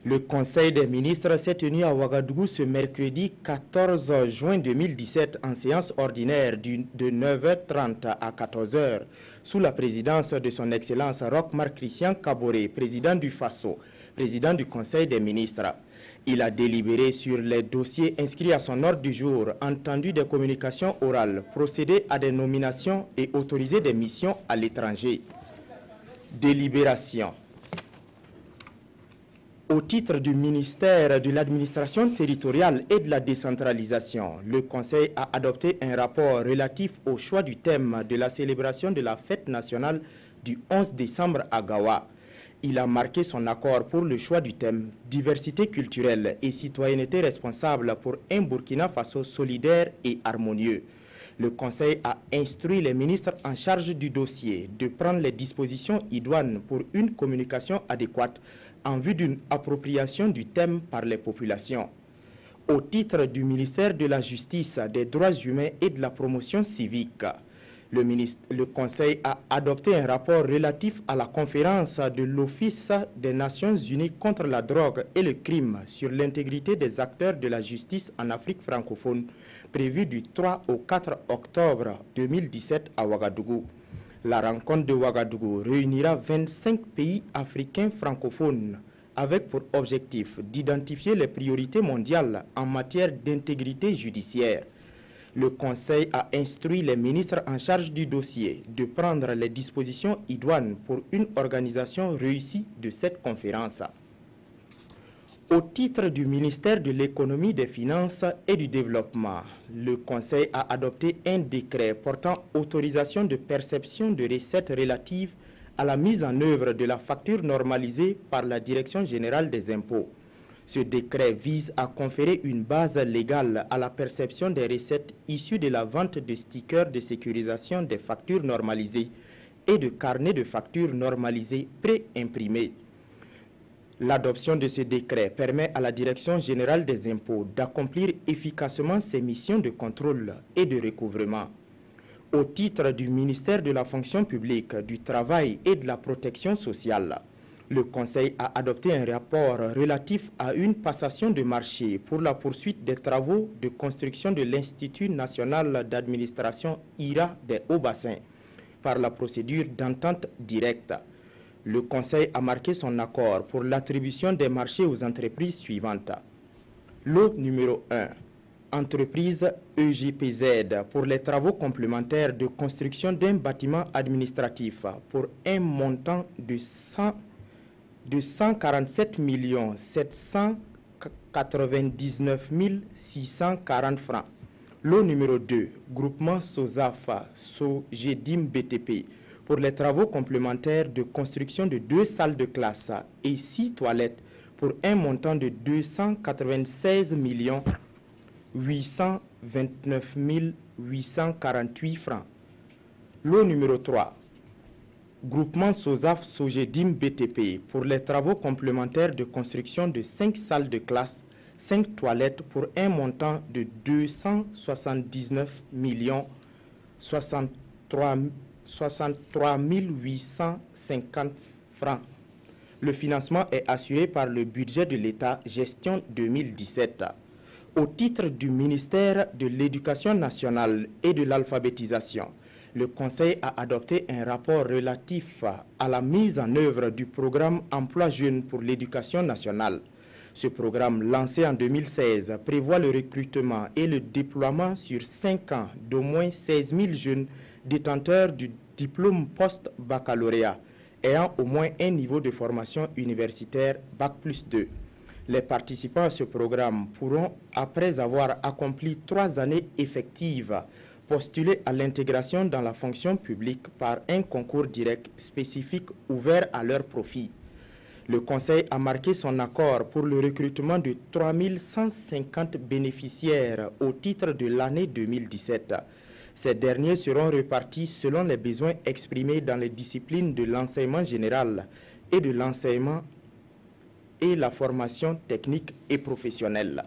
Le Conseil des ministres s'est tenu à Ouagadougou ce mercredi 14 juin 2017 en séance ordinaire de 9h30 à 14h sous la présidence de son Excellence Roch-Marc Christian Kaboré, président du FASO, président du Conseil des ministres. Il a délibéré sur les dossiers inscrits à son ordre du jour, entendu des communications orales, procédé à des nominations et autorisé des missions à l'étranger. Délibération. Au titre du ministère de l'administration territoriale et de la décentralisation, le Conseil a adopté un rapport relatif au choix du thème de la célébration de la fête nationale du 11 décembre à Gawa. Il a marqué son accord pour le choix du thème « Diversité culturelle et citoyenneté responsable pour un Burkina Faso solidaire et harmonieux ». Le Conseil a instruit les ministres en charge du dossier de prendre les dispositions idoines pour une communication adéquate en vue d'une appropriation du thème par les populations. Au titre du ministère de la Justice, des Droits humains et de la Promotion civique, le Conseil a adopté un rapport relatif à la conférence de l'Office des Nations Unies contre la drogue et le crime sur l'intégrité des acteurs de la justice en Afrique francophone, prévue du 3 au 4 octobre 2017 à Ouagadougou. La rencontre de Ouagadougou réunira 25 pays africains francophones avec pour objectif d'identifier les priorités mondiales en matière d'intégrité judiciaire. Le Conseil a instruit les ministres en charge du dossier de prendre les dispositions idoines pour une organisation réussie de cette conférence. Au titre du ministère de l'Économie, des Finances et du Développement, le Conseil a adopté un décret portant autorisation de perception de recettes relatives à la mise en œuvre de la facture normalisée par la Direction générale des impôts. Ce décret vise à conférer une base légale à la perception des recettes issues de la vente de stickers de sécurisation des factures normalisées et de carnets de factures normalisés pré-imprimés. L'adoption de ce décret permet à la Direction générale des impôts d'accomplir efficacement ses missions de contrôle et de recouvrement. Au titre du ministère de la fonction publique, du travail et de la protection sociale, le Conseil a adopté un rapport relatif à une passation de marché pour la poursuite des travaux de construction de l'Institut national d'administration IRA des Hauts-Bassins par la procédure d'entente directe. Le Conseil a marqué son accord pour l'attribution des marchés aux entreprises suivantes. Lot numéro 1. Entreprise EGPZ pour les travaux complémentaires de construction d'un bâtiment administratif pour un montant de 147 799 640 francs. Lot numéro 2, groupement SOSAF, SOGEDIM BTP, pour les travaux complémentaires de construction de 2 salles de classe et 6 toilettes pour un montant de 296 829 848 francs. Lot numéro 3, groupement SOSAF SOGEDIM BTP pour les travaux complémentaires de construction de 5 salles de classe, 5 toilettes pour un montant de 279 63 850 francs. Le financement est assuré par le budget de l'État gestion 2017. Au titre du ministère de l'Éducation nationale et de l'alphabétisation, le Conseil a adopté un rapport relatif à la mise en œuvre du programme Emploi Jeunes pour l'éducation nationale. Ce programme, lancé en 2016, prévoit le recrutement et le déploiement sur 5 ans d'au moins 16 000 jeunes détenteurs du diplôme post-baccalauréat ayant au moins un niveau de formation universitaire Bac+2. Les participants à ce programme pourront, après avoir accompli 3 années effectives, postuler à l'intégration dans la fonction publique par un concours direct spécifique ouvert à leur profit. Le Conseil a marqué son accord pour le recrutement de 3 150 bénéficiaires au titre de l'année 2017. Ces derniers seront répartis selon les besoins exprimés dans les disciplines de l'enseignement général et de l'enseignement et la formation technique et professionnelle.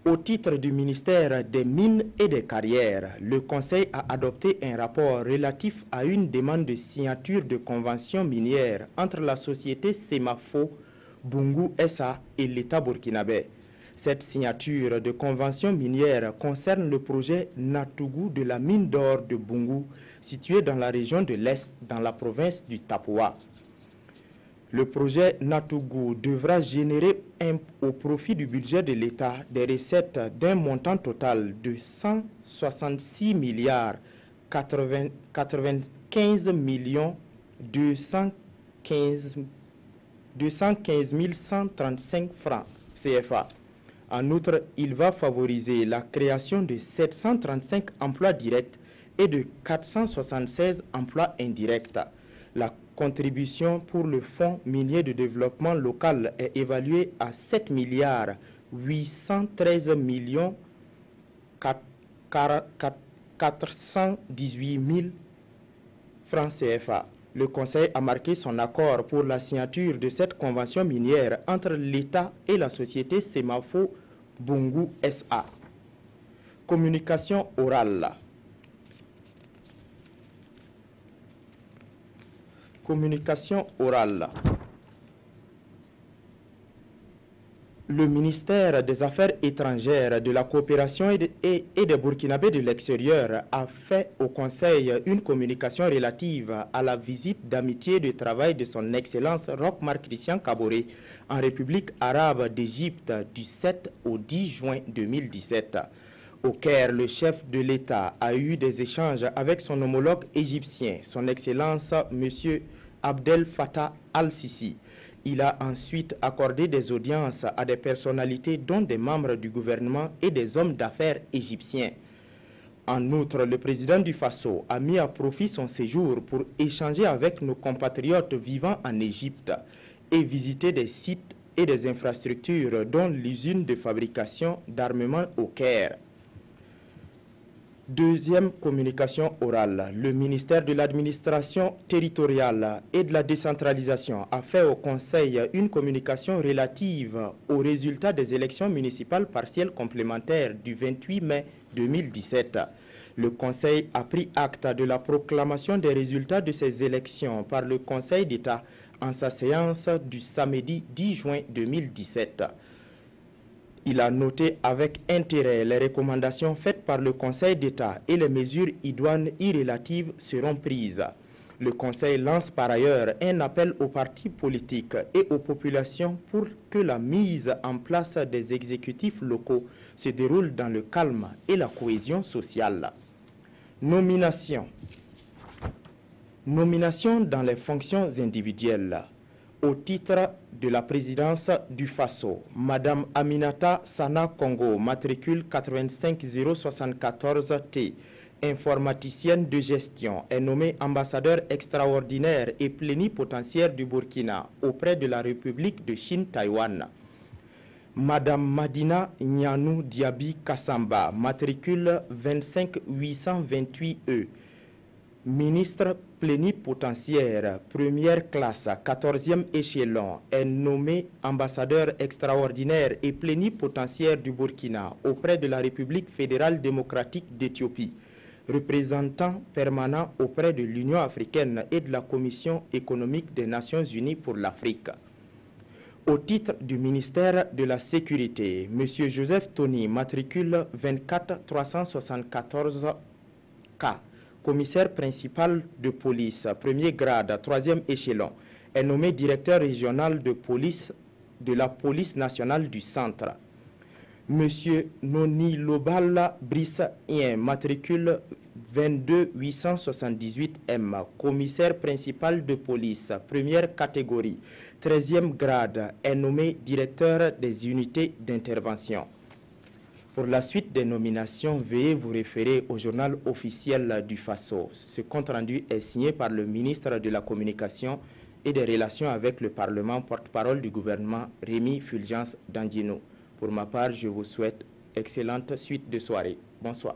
Au titre du ministère des Mines et des Carrières, le Conseil a adopté un rapport relatif à une demande de signature de convention minière entre la société Semafo Bungu SA et l'État burkinabé. Cette signature de convention minière concerne le projet Natougou de la mine d'or de Bungu, située dans la région de l'Est, dans la province du Tapoua. Le projet Natougou devra générer au profit du budget de l'État des recettes d'un montant total de 166 milliards 95 millions 215 135 francs CFA. En outre, il va favoriser la création de 735 emplois directs et de 476 emplois indirects. La contribution pour le Fonds minier de développement local est évaluée à 7 milliards 813 millions 418 000 francs CFA. Le Conseil a marqué son accord pour la signature de cette convention minière entre l'État et la société Semafo Bungu SA. Communication orale. Communication orale. Le ministère des Affaires étrangères, de la coopération et des Burkinabés de l'extérieur a fait au Conseil une communication relative à la visite d'amitié et de travail de son Excellence Roch-Marc Christian Kaboré en République arabe d'Égypte du 7 au 10 juin 2017. Au Caire, le chef de l'État a eu des échanges avec son homologue égyptien, son Excellence M. Abdel Fattah al-Sisi. Il a ensuite accordé des audiences à des personnalités dont des membres du gouvernement et des hommes d'affaires égyptiens. En outre, le président du Faso a mis à profit son séjour pour échanger avec nos compatriotes vivant en Égypte et visiter des sites et des infrastructures dont l'usine de fabrication d'armement au Caire. Deuxième communication orale, le ministère de l'administration territoriale et de la décentralisation a fait au Conseil une communication relative aux résultats des élections municipales partielles complémentaires du 28 mai 2017. Le Conseil a pris acte de la proclamation des résultats de ces élections par le Conseil d'État en sa séance du samedi 10 juin 2017. Il a noté avec intérêt les recommandations faites par le Conseil d'État et les mesures idoines y relatives seront prises. Le Conseil lance par ailleurs un appel aux partis politiques et aux populations pour que la mise en place des exécutifs locaux se déroule dans le calme et la cohésion sociale. Nomination. Nomination dans les fonctions individuelles. Au titre de la présidence du Faso, Madame Aminata Sana Congo, matricule 85074T, informaticienne de gestion, est nommée ambassadeur extraordinaire et plénipotentiaire du Burkina auprès de la République de Chine-Taïwan. Madame Madina Nyanou Diaby Kassamba, matricule 25828E, ministre plénipotentiaire, première classe, 14e échelon, est nommé ambassadeur extraordinaire et plénipotentiaire du Burkina auprès de la République fédérale démocratique d'Éthiopie, représentant permanent auprès de l'Union africaine et de la Commission économique des Nations unies pour l'Afrique. Au titre du ministère de la Sécurité, M. Joseph Tony, matricule 24374K, commissaire principal de police, premier grade, 3e échelon, est nommé directeur régional de police de la police nationale du centre. Monsieur Noni Lobala Brice Ien, matricule 22878M, commissaire principal de police, première catégorie, 13e grade, est nommé directeur des unités d'intervention. Pour la suite des nominations, veuillez vous référer au journal officiel du Faso. Ce compte-rendu est signé par le ministre de la Communication et des Relations avec le Parlement, porte-parole du gouvernement, Rémi Fulgence Dandino. Pour ma part, je vous souhaite excellente suite de soirée. Bonsoir.